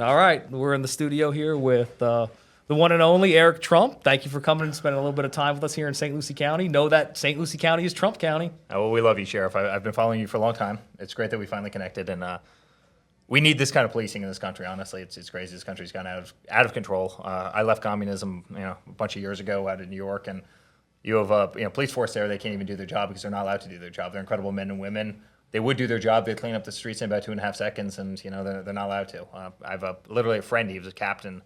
All right, we're in the studio here with the one and only Eric Trump. Thank you for coming and spending a little bit of time with us here in St. Lucie County. Know that St. Lucie County is Trump County. Oh, well, we love you, Sheriff. I've been following you for a long time. It's great that we finally connected, and we need this kind of policing in this country. Honestly, it's crazy. This country's gone out of control. I left communism, a bunch of years ago out of New York, and you have a police force there. They can't even do their job because they're not allowed to do their job. They're incredible men and women. They would do their job. They'd clean up the streets in about 2.5 seconds, and they're not allowed to. I have literally a friend. He was a captain.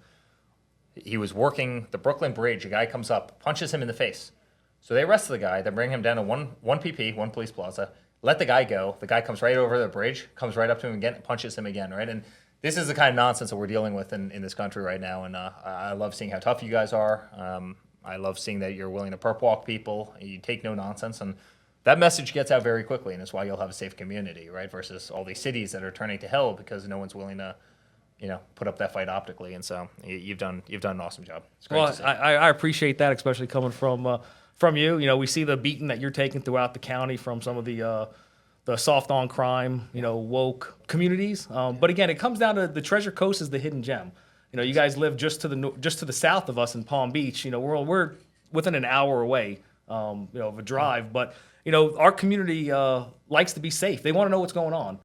He was working the Brooklyn Bridge. A guy comes up, punches him in the face. So they arrest the guy. They bring him down to one PP, one police plaza. Let the guy go. The guy comes right over the bridge, comes right up to him again, and punches him again. Right, and this is the kind of nonsense that we're dealing with in this country right now. And I love seeing how tough you guys are. I love seeing that you're willing to perp walk people. You take no nonsense, and that message gets out very quickly, and it's why you'll have a safe community, right? Versus all these cities that are turning to hell because no one's willing to, put up that fight optically. And so you've done an awesome job. It's great to see. I appreciate that, especially coming from you. We see the beating that you're taking throughout the county from some of the soft on crime, woke communities. But again, it comes down to the Treasure Coast is the hidden gem. You guys live just to the south of us in Palm Beach. We're within an hour away, of a drive, but. Our community likes to be safe. They want to know what's going on.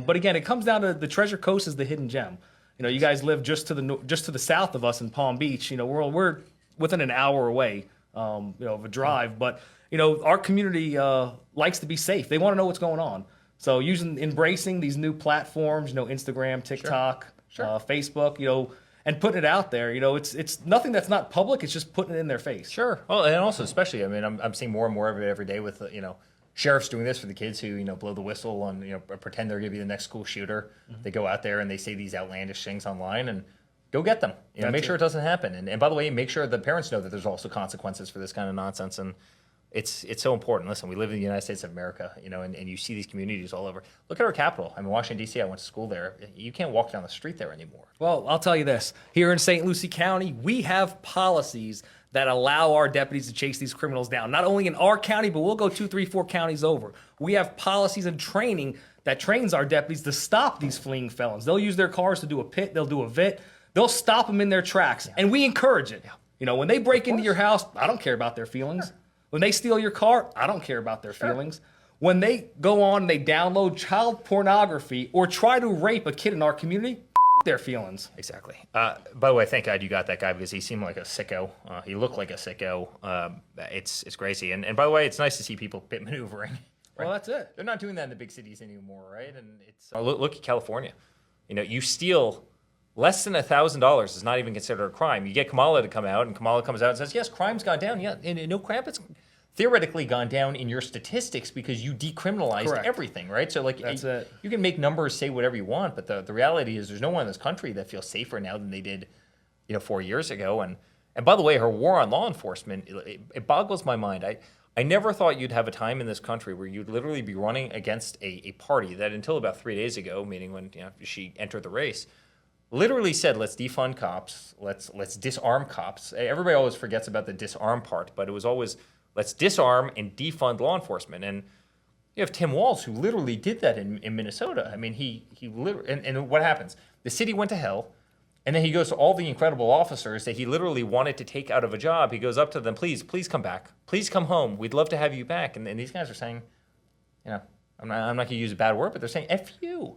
But again, it comes down to the Treasure Coast is the hidden gem. You guys live just to the south of us in Palm Beach. We're within an hour away, of a drive. But our community likes to be safe. They want to know what's going on. So embracing these new platforms, Instagram, TikTok, Sure. Facebook, and putting it out there, it's nothing that's not public. It's just putting it in their face. Sure. Well, and also, especially, I'm seeing more and more of it every day with, sheriffs doing this for the kids who, blow the whistle and, pretend they're going to be the next school shooter. Mm-hmm. They go out there and they say these outlandish things online and go get them. Make sure it doesn't happen. And by the way, make sure the parents know that there's also consequences for this kind of nonsense. And it's so important. Listen, we live in the United States of America, and you see these communities all over. Look at our capital. Washington, D.C., I went to school there. You can't walk down the street there anymore. Well, I'll tell you this. Here in St. Lucie County, we have policies that allow our deputies to chase these criminals down. Not only in our county, but we'll go 2, 3, 4 counties over. We have policies and training that trains our deputies to stop these fleeing felons. They'll use their cars to do a pit. They'll do a VIT. They'll stop them in their tracks, and we encourage it. When they break into your house, I don't care about their feelings. Sure. When they steal your car, I don't care about their feelings. When they go on and they download child pornography or try to rape a kid in our community, their feelings. Exactly. By the way, thank God you got that guy because he seemed like a sicko. He looked like a sicko. It's crazy. And by the way, it's nice to see people pit maneuvering. Right? Well, that's it. They're not doing that in the big cities anymore, right? And it's look at California. You steal less than $1,000 is not even considered a crime. You get Kamala to come out, and Kamala comes out and says, yes, crime's gone down. Yeah, and no crap, it's theoretically gone down in your statistics because you decriminalized everything, right? So, that's it. You can make numbers say whatever you want, but the reality is there's no one in this country that feels safer now than they did, 4 years ago. And by the way, her war on law enforcement, it boggles my mind. I never thought you'd have a time in this country where you'd literally be running against a party that until about 3 days ago, meaning when she entered the race, literally said, let's defund cops, let's disarm cops. Everybody always forgets about the disarm part, but it was always, let's disarm and defund law enforcement. And you have Tim Walz, who literally did that in Minnesota. He literally, and what happens? The city went to hell, and then he goes to all the incredible officers that he literally wanted to take out of a job. He goes up to them, please come back. Please come home. We'd love to have you back. And these guys are saying, I'm not going to use a bad word, but they're saying, F you.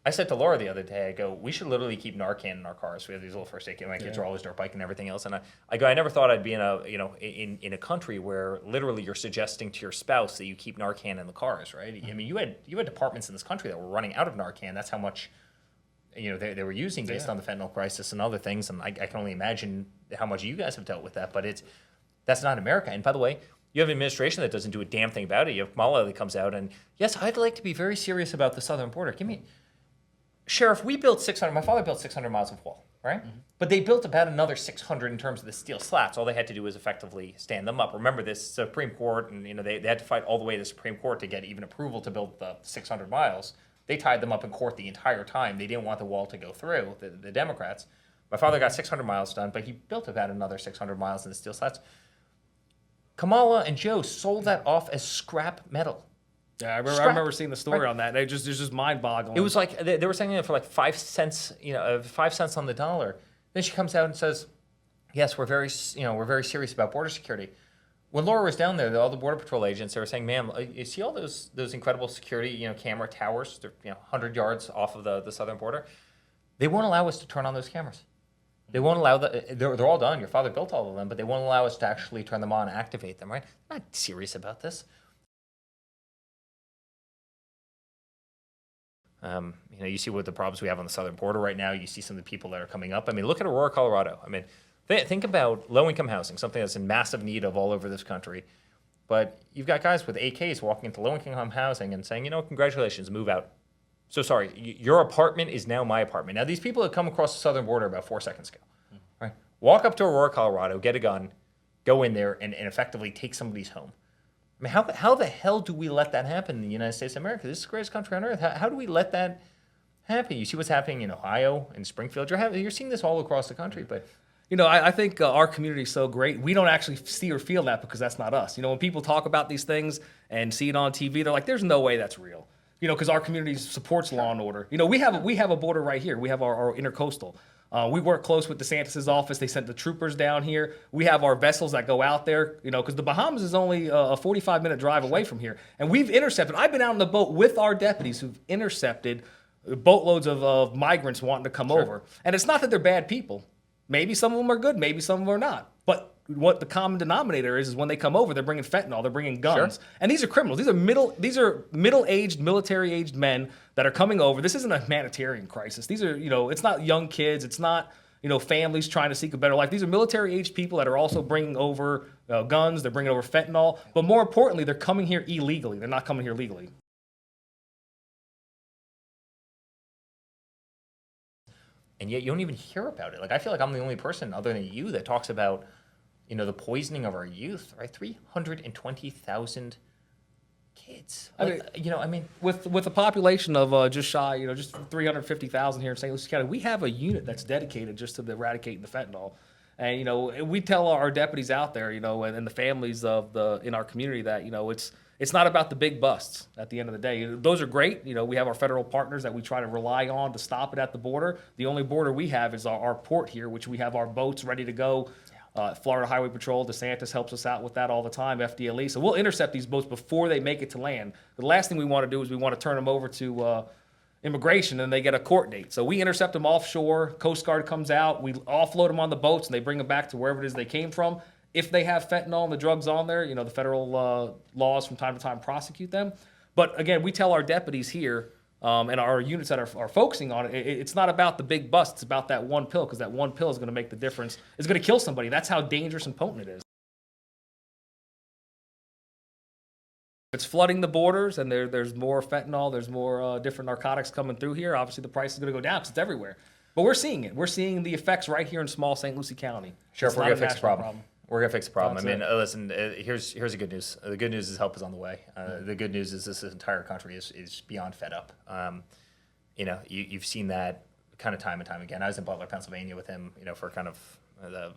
I said to Laura the other day, I go, we should literally keep Narcan in our cars. We have these little first aid kits. My kids are always dirt biking and everything else. And I go, I never thought I'd be in a country where literally you're suggesting to your spouse that you keep Narcan in the cars, right? Mm-hmm. You had departments in this country that were running out of Narcan. That's how much they were using based on the fentanyl crisis and other things. And I can only imagine how much you guys have dealt with that. But that's not America. And by the way, you have an administration that doesn't do a damn thing about it. You have Kamala that comes out and, yes, I'd like to be very serious about the southern border. Sheriff, my father built 600 miles of wall, right? Mm-hmm. But they built about another 600 in terms of the steel slats. All they had to do was effectively stand them up. Remember this Supreme Court, and they had to fight all the way to the Supreme Court to get even approval to build the 600 miles. They tied them up in court the entire time. They didn't want the wall to go through, the Democrats. My father got 600 miles done, but he built about another 600 miles in the steel slats. Kamala and Joe sold that off as scrap metal. Yeah, I Scrap. remember seeing the story Right. on that. It's just mind-boggling. It was like they were selling it for like 5 cents, 5 cents on the dollar. Then she comes out and says, "Yes, we're very serious about border security." When Laura was down there, all the border patrol agents, they were saying, "Ma'am, you see all those incredible security, camera towers, they're 100 yards off of the southern border. They won't allow us to turn on those cameras. They won't allow they're all done. Your father built all of them, but they won't allow us to actually turn them on and activate them. Right? I'm not serious about this." You see what the problems we have on the southern border right now. You see some of the people that are coming up. I mean, look at Aurora, Colorado. I mean, think about low-income housing, something that's in massive need of all over this country. But you've got guys with AKs walking into low-income housing and saying, congratulations, move out. So sorry, your apartment is now my apartment. Now, these people have come across the southern border about 4 seconds ago. Right? Walk up to Aurora, Colorado, get a gun, go in there, and effectively take somebody's home. I mean, how the hell do we let that happen in the United States of America? This is the greatest country on earth. How do we let that happen? You see what's happening in Ohio and Springfield. You're seeing this all across the country. But I think our community is so great. We don't actually see or feel that because that's not us. When people talk about these things and see it on TV, they're like, "There's no way that's real." Because our community supports law and order. We have a border right here. We have our intercoastal. We work close with DeSantis' office. They sent the troopers down here. We have our vessels that go out there, because the Bahamas is only a 45-minute drive away from here. And we've intercepted. I've been out on the boat with our deputies who've intercepted boatloads of migrants wanting to come over. And it's not that they're bad people. Maybe some of them are good. Maybe some of them are not. But what the common denominator is when they come over, they're bringing fentanyl, they're bringing guns, and these are criminals. These are middle-aged, military-aged men that are coming over. This isn't a humanitarian crisis. These are, it's not young kids. It's not, families trying to seek a better life. These are military-aged people that are also bringing over guns. They're bringing over fentanyl, but more importantly, they're coming here illegally. They're not coming here legally. And yet you don't even hear about it. Like, I feel like I'm the only person other than you that talks about, the poisoning of our youth, right? 320,000 kids. With a population of just shy, just 350,000 here in St. Lucie County, we have a unit that's dedicated just to eradicating the fentanyl. And, we tell our deputies out there, and the families in our community that, it's not about the big busts at the end of the day. Those are great. We have our federal partners that we try to rely on to stop it at the border. The only border we have is our port here, which we have our boats ready to go. Florida Highway Patrol, DeSantis helps us out with that all the time, FDLE. So we'll intercept these boats before they make it to land. The last thing we want to do is we want to turn them over to immigration and they get a court date. So we intercept them offshore. Coast Guard comes out. We offload them on the boats and they bring them back to wherever it is they came from. If they have fentanyl and the drugs on there, the federal laws from time to time prosecute them. But again, we tell our deputies here and our units that are focusing on it, it's not about the big bust. It's about that one pill, because that one pill is going to make the difference. It's going to kill somebody. That's how dangerous and potent it is. It's flooding the borders, and there's more fentanyl. There's more different narcotics coming through here. Obviously, the price is going to go down because it's everywhere. But we're seeing it. We're seeing the effects right here in small St. Lucie County. Sheriff, we're going to fix the problem. We're going to fix the problem. That's listen, here's the good news. The good news is help is on the way. The good news is this entire country is beyond fed up. You've seen that kind of time and time again. I was in Butler, Pennsylvania with him, for kind of the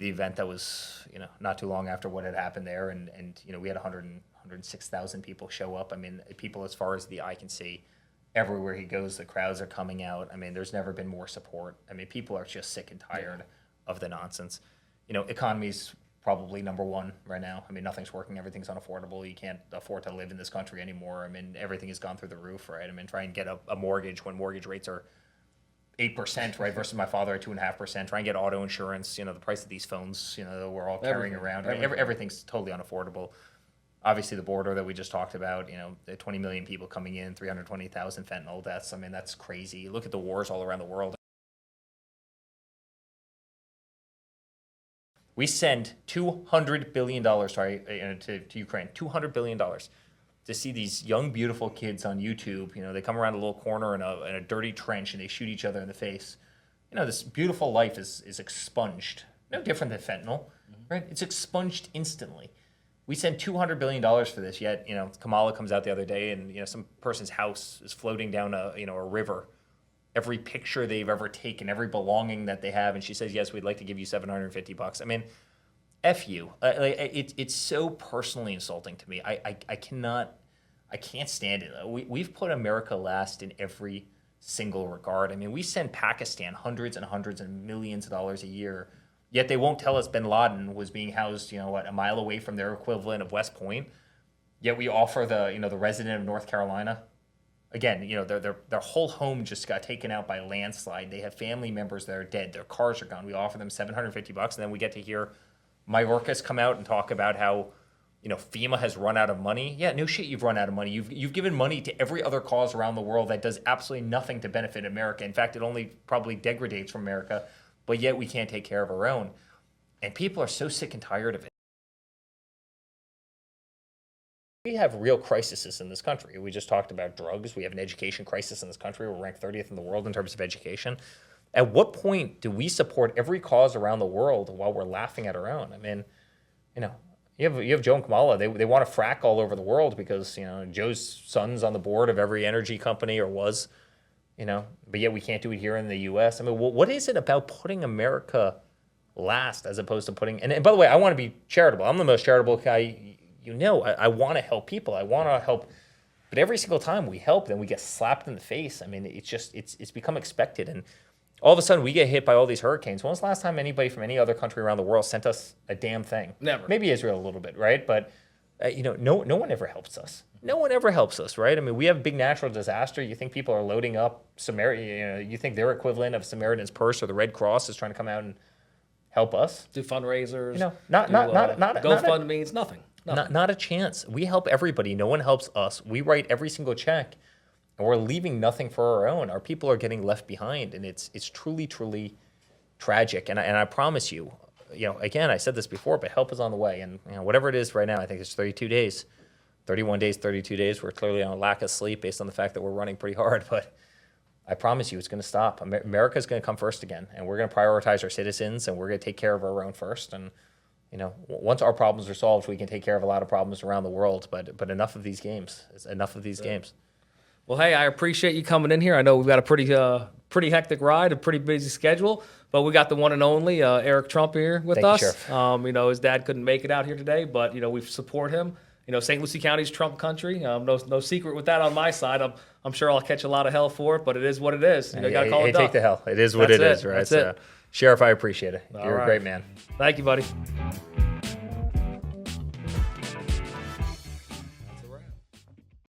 event that was, not too long after what had happened there. And we had 106,000 people show up. I mean, people as far as the eye can see. Everywhere he goes, the crowds are coming out. I mean, there's never been more support. I mean, people are just sick and tired of the nonsense. Economy's probably number one right now. I mean, nothing's working. Everything's unaffordable. You can't afford to live in this country anymore. I mean, everything has gone through the roof, right? I mean, try and get a mortgage when mortgage rates are 8%, right, versus my father at 2.5%. Try and get auto insurance. The price of these phones, that we're all carrying around. Right? Everything's totally unaffordable. Obviously, the border that we just talked about, the 20 million people coming in, 320,000 fentanyl deaths. I mean, that's crazy. Look at the wars all around the world. We send $200 billion to Ukraine, $200 billion to see these young, beautiful kids on YouTube. They come around a little corner in a dirty trench and they shoot each other in the face. This beautiful life is expunged. No different than fentanyl, right? It's expunged instantly. We send $200 billion for this, yet, Kamala comes out the other day and, some person's house is floating down a river. Every picture they've ever taken, every belonging that they have, and she says, yes, we'd like to give you $750. I mean, F you. It's so personally insulting to me. I can't stand it. We've put America last in every single regard. I mean, we send Pakistan hundreds and hundreds and millions of dollars a year, yet they won't tell us bin Laden was being housed, a mile away from their equivalent of West Point. Yet we offer the resident of North Carolina. Again, their whole home just got taken out by a landslide. They have family members that are dead. Their cars are gone. We offer them $750, and then we get to hear Mayorkas come out and talk about how, FEMA has run out of money. Yeah, no shit, you've run out of money. You've given money to every other cause around the world that does absolutely nothing to benefit America. In fact, it only probably degrades from America, but yet we can't take care of our own. And people are so sick and tired of it. We have real crises in this country. We just talked about drugs. We have an education crisis in this country. We're ranked 30th in the world in terms of education. At what point do we support every cause around the world while we're laughing at our own? I mean, you have Joe and Kamala. They want to frack all over the world because, Joe's son's on the board of every energy company or was, but yet we can't do it here in the U.S. I mean, what is it about putting America last as opposed to putting, and by the way, I want to be charitable. I'm the most charitable guy. I want to help people. I want to help. But every single time we help, then we get slapped in the face. I mean, it's become expected. And all of a sudden we get hit by all these hurricanes. When was the last time anybody from any other country around the world sent us a damn thing? Never. Maybe Israel a little bit, right? But, no one ever helps us. No one ever helps us, right? I mean, we have a big natural disaster. You think people are loading up you think their equivalent of Samaritan's Purse or the Red Cross is trying to come out and help us? Do fundraisers. Not GoFundMe's nothing. Not a chance. We help everybody. No one helps us. We write every single check, and we're leaving nothing for our own. Our people are getting left behind, and it's truly, truly tragic. And I promise you, again, I said this before, but help is on the way. And whatever it is right now, I think it's 32 days, 31 days, 32 days. We're clearly on a lack of sleep based on the fact that we're running pretty hard. But I promise you, it's going to stop. America's going to come first again, and we're going to prioritize our citizens, and we're going to take care of our own first. And once our problems are solved, we can take care of a lot of problems around the world. But enough of these games. Enough of these games. Well, hey, I appreciate you coming in here. I know we've got a pretty hectic ride, a pretty busy schedule, but we got the one and only Eric Trump here with us. Thank you, Sheriff. His dad couldn't make it out here today, but we support him. St. Lucie County's Trump country. No secret with that on my side. I'm sure I'll catch a lot of hell for it, but it is what it is. You got to call it. Take the hell. It is what it is, right? That's it. Sheriff, I appreciate it. You're right. a great man. Thank you, buddy.